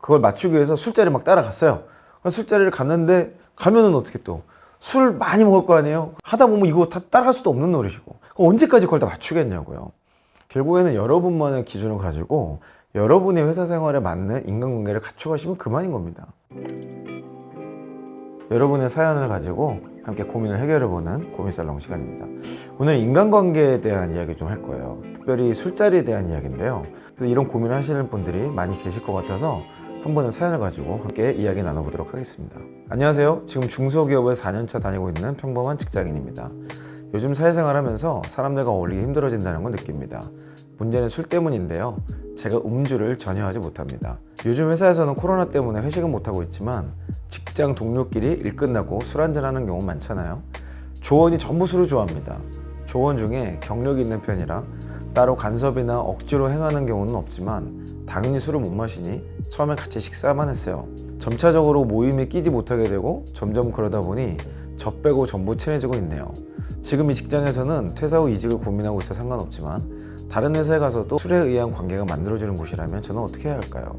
그걸 맞추기 위해서 술자리 막 따라갔어요. 술자리를 갔는데 가면은 어떻게 또 술 많이 먹을 거 아니에요. 하다 보면 이거 다 따라갈 수도 없는 노릇이고 언제까지 그걸 다 맞추겠냐고요. 결국에는 여러분만의 기준을 가지고 여러분의 회사 생활에 맞는 인간관계를 갖춰가시면 그만인 겁니다. 여러분의 사연을 가지고 함께 고민을 해결해보는 고민살롱 시간입니다. 오늘 인간관계에 대한 이야기 좀 할 거예요. 특별히 술자리에 대한 이야기인데요. 그래서 이런 고민을 하시는 분들이 많이 계실 것 같아서 한 번의 사연을 가지고 함께 이야기 나눠보도록 하겠습니다. 안녕하세요. 지금 중소기업을 4년차 다니고 있는 평범한 직장인입니다. 요즘 사회생활 하면서 사람들과 어울리기 힘들어진다는 걸 느낍니다. 문제는 술 때문인데요. 제가 음주를 전혀 하지 못합니다. 요즘 회사에서는 코로나 때문에 회식은 못하고 있지만 직장 동료끼리 일 끝나고 술 한잔하는 경우 많잖아요. 조원이 전부 술을 좋아합니다. 조원 중에 경력이 있는 편이라 따로 간섭이나 억지로 행하는 경우는 없지만 당연히 술을 못 마시니 처음엔 같이 식사만 했어요. 점차적으로 모임에 끼지 못하게 되고 점점 그러다 보니 저 빼고 전부 친해지고 있네요. 지금 이 직장에서는 퇴사 후 이직을 고민하고 있어 상관없지만 다른 회사에 가서도 술에 의한 관계가 만들어지는 곳이라면 저는 어떻게 해야 할까요?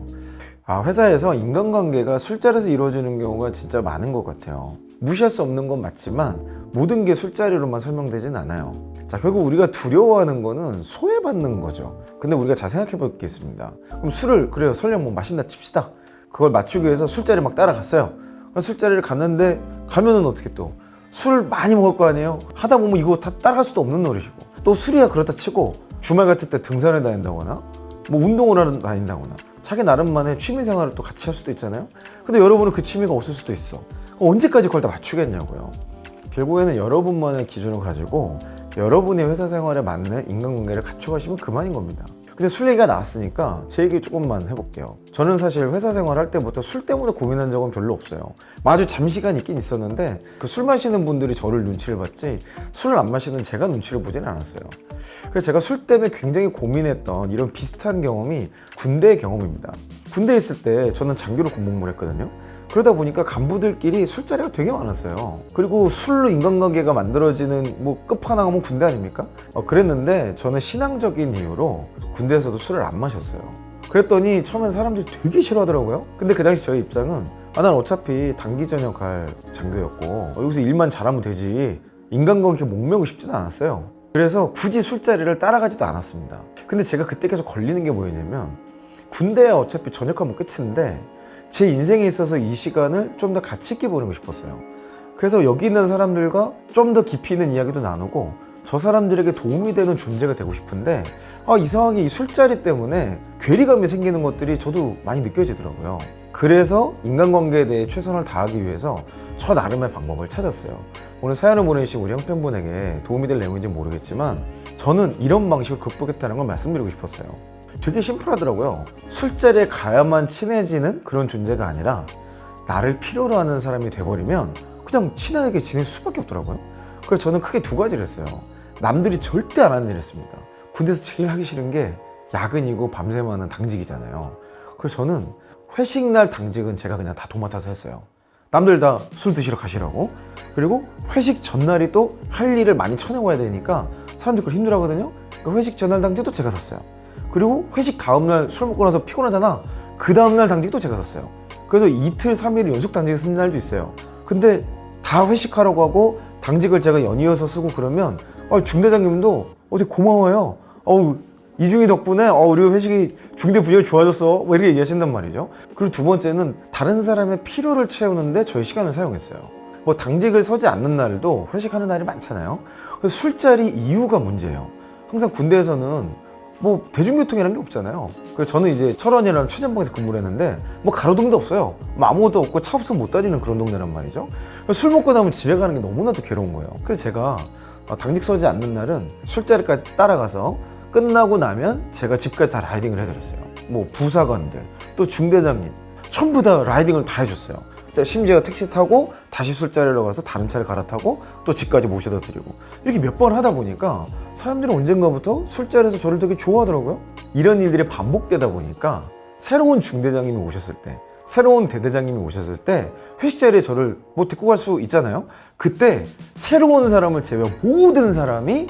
회사에서 인간관계가 술자리에서 이루어지는 경우가 진짜 많은 것 같아요. 무시할 수 없는 건 맞지만 모든 게 술자리로만 설명되진 않아요. 자, 결국 우리가 두려워하는 거는 소외받는 거죠. 근데 우리가 잘 생각해 보겠습니다. 그럼 술을 그래요, 설령 뭐 마신다 칩시다. 그걸 맞추기 위해서 술자리 막 따라갔어요. 술자리를 갔는데 가면은 어떻게 또 술 많이 먹을 거 아니에요. 하다 보면 이거 다 따라갈 수도 없는 노릇이고 또 술이야 그렇다 치고 주말 같을 때 등산을 다닌다거나 뭐 운동을 하러 다닌다거나 자기 나름만의 취미생활을 또 같이 할 수도 있잖아요. 근데 여러분은 그 취미가 없을 수도 있어. 언제까지 그걸 다 맞추겠냐고요. 결국에는 여러분만의 기준을 가지고 여러분의 회사 생활에 맞는 인간관계를 갖춰가시면 그만인 겁니다. 근데 술 얘기가 나왔으니까 제 얘기 조금만 해볼게요. 저는 사실 회사 생활 할 때부터 술 때문에 고민한 적은 별로 없어요. 아주 잠시간 있긴 있었는데 그 술 마시는 분들이 저를 눈치를 봤지 술을 안 마시는 제가 눈치를 보지는 않았어요. 그래서 제가 술 때문에 굉장히 고민했던 이런 비슷한 경험이 군대의 경험입니다. 군대에 있을 때 저는 장교로 군복무를 했거든요. 그러다 보니까 간부들끼리 술자리가 되게 많았어요. 그리고 술로 인간관계가 만들어지는 뭐 끝판왕은 군대 아닙니까? 그랬는데 저는 신앙적인 이유로 군대에서도 술을 안 마셨어요. 그랬더니 처음엔 사람들이 되게 싫어하더라고요. 근데 그 당시 저의 입장은 난 어차피 단기 전역 할 장교였고 여기서 일만 잘하면 되지 인간관계에 목매고 싶지는 않았어요. 그래서 굳이 술자리를 따라가지도 않았습니다. 근데 제가 그때 계속 걸리는 게 뭐였냐면 군대에 어차피 전역하면 끝인데 제 인생에 있어서 이 시간을 좀 더 가치 있게 보내고 싶었어요. 그래서 여기 있는 사람들과 좀 더 깊이 있는 이야기도 나누고 저 사람들에게 도움이 되는 존재가 되고 싶은데 이상하게 이 술자리 때문에 괴리감이 생기는 것들이 저도 많이 느껴지더라고요. 그래서 인간관계에 대해 최선을 다하기 위해서 저 나름의 방법을 찾았어요. 오늘 사연을 보내주신 우리 형편분에게 도움이 될 내용인지 모르겠지만 저는 이런 방식으로 극복했다는 걸 말씀드리고 싶었어요. 되게 심플하더라고요. 술자리에 가야만 친해지는 그런 존재가 아니라 나를 필요로 하는 사람이 돼버리면 그냥 친하게 지낼 수밖에 없더라고요. 그래서 저는 크게 두 가지를 했어요. 남들이 절대 안 하는 일을 했습니다. 군대에서 제일 하기 싫은 게 야근이고 밤샘 하는 당직이잖아요. 그래서 저는 회식날 당직은 제가 그냥 다 도맡아서 했어요. 남들 다 술 드시러 가시라고. 그리고 회식 전날이 또 할 일을 많이 쳐내고 되니까 사람들이 그걸 힘들어하거든요. 그러니까 회식 전날 당직도 제가 섰어요. 그리고 회식 다음날 술 먹고 나서 피곤하잖아. 그 다음날 당직도 제가 섰어요. 그래서 이틀, 3일 연속 당직을 쓴 날도 있어요. 근데 다 회식하라고 하고 당직을 제가 연이어서 쓰고 그러면 중대장님도 되게 고마워요. 이중이 덕분에 우리 회식이 중대 분위기가 좋아졌어. 뭐 이렇게 얘기하신단 말이죠. 그리고 두 번째는 다른 사람의 필요를 채우는데 저의 시간을 사용했어요. 뭐 당직을 서지 않는 날도 회식하는 날이 많잖아요. 그래서 술자리 이유가 문제예요. 항상 군대에서는 뭐 대중교통이라는 게 없잖아요. 그래서 저는 이제 철원이라는 최전방에서 근무를 했는데 뭐 가로등도 없어요. 뭐 아무것도 없고 차 없으면 못 다니는 그런 동네란 말이죠. 술 먹고 나면 집에 가는 게 너무나도 괴로운 거예요. 그래서 제가 당직 서지 않는 날은 술자리까지 따라가서 끝나고 나면 제가 집까지 다 라이딩을 해드렸어요. 뭐 부사관들 또 중대장님 전부 다 라이딩을 다 해줬어요. 심지어 택시 타고 다시 술자리로 가서 다른 차를 갈아타고 또 집까지 모셔다 드리고 이렇게 몇 번 하다 보니까 사람들이 언젠가부터 술자리에서 저를 되게 좋아하더라고요. 이런 일들이 반복되다 보니까 새로운 중대장님이 오셨을 때 새로운 대대장님이 오셨을 때 회식 자리에 저를 뭐 데리고 갈 수 있잖아요. 그때 새로운 사람을 제외한 모든 사람이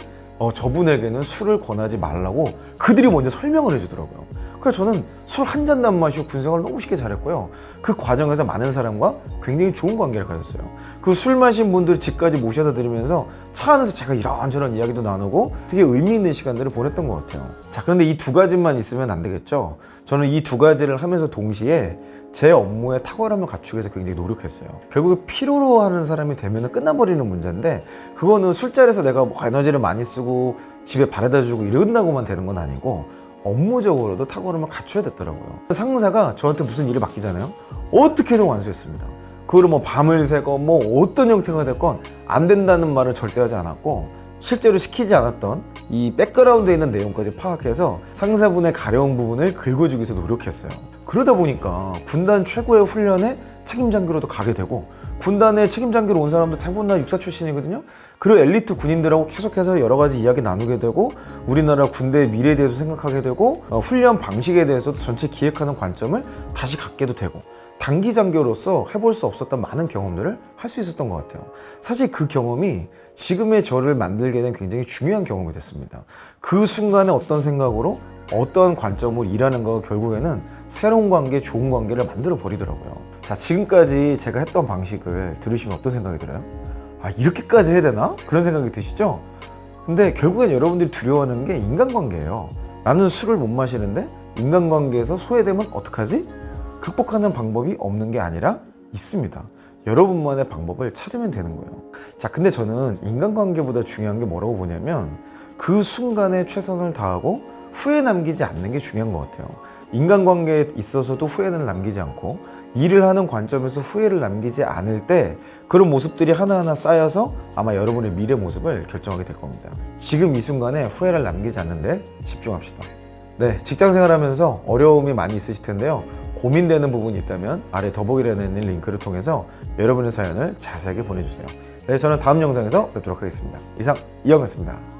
저분에게는 술을 권하지 말라고 그들이 먼저 설명을 해주더라고요. 그래서 저는 술 한 잔도 안 마시고 군생활을 너무 쉽게 잘했고요. 그 과정에서 많은 사람과 굉장히 좋은 관계를 가졌어요. 그 술 마신 분들 집까지 모셔다 드리면서 차 안에서 제가 이런저런 이야기도 나누고 되게 의미 있는 시간들을 보냈던 것 같아요. 자, 그런데 이 두 가지만 있으면 안 되겠죠. 저는 이 두 가지를 하면서 동시에 제 업무에 탁월함을 갖추기 위해서 굉장히 노력했어요. 결국에 필요로 하는 사람이 되면 끝나버리는 문제인데, 그거는 술자리에서 내가 뭐 에너지를 많이 쓰고 집에 바래다 주고 이런다고만 되는 건 아니고 업무적으로도 탁월함을 갖춰야 됐더라고요. 상사가 저한테 무슨 일을 맡기잖아요. 어떻게든 완수했습니다. 그걸 뭐 밤을 새건 뭐 어떤 형태가 됐건 안 된다는 말을 절대 하지 않았고, 실제로 시키지 않았던 이 백그라운드에 있는 내용까지 파악해서 상사분의 가려운 부분을 긁어주기 위해서 노력했어요. 그러다 보니까 군단 최고의 훈련에 책임장교로도 가게 되고, 군단에 책임장교로 온 사람도 대부분 다 육사 출신이거든요. 그리고 엘리트 군인들하고 계속해서 여러 가지 이야기 나누게 되고, 우리나라 군대의 미래에 대해서 생각하게 되고, 훈련 방식에 대해서도 전체 기획하는 관점을 다시 갖게도 되고, 단기 장교로서 해볼 수 없었던 많은 경험들을 할 수 있었던 것 같아요. 사실 그 경험이 지금의 저를 만들게 된 굉장히 중요한 경험이 됐습니다. 그 순간에 어떤 생각으로 어떠한 관점으로 일하는 거가 결국에는 새로운 관계, 좋은 관계를 만들어 버리더라고요. 자, 지금까지 제가 했던 방식을 들으시면 어떤 생각이 들어요? 아, 이렇게까지 해야 되나? 그런 생각이 드시죠? 근데 결국엔 여러분들이 두려워하는 게 인간관계예요. 나는 술을 못 마시는데 인간관계에서 소외되면 어떡하지? 극복하는 방법이 없는 게 아니라 있습니다. 여러분만의 방법을 찾으면 되는 거예요. 자, 근데 저는 인간관계보다 중요한 게 뭐라고 보냐면, 그 순간에 최선을 다하고 후회 남기지 않는 게 중요한 것 같아요. 인간관계에 있어서도 후회는 남기지 않고, 일을 하는 관점에서 후회를 남기지 않을 때 그런 모습들이 하나하나 쌓여서 아마 여러분의 미래 모습을 결정하게 될 겁니다. 지금 이 순간에 후회를 남기지 않는 데 집중합시다. 네, 직장생활 하면서 어려움이 많이 있으실 텐데요. 고민되는 부분이 있다면 아래 더보기란에 있는 링크를 통해서 여러분의 사연을 자세하게 보내주세요. 네, 저는 다음 영상에서 뵙도록 하겠습니다. 이상 이영이었습니다.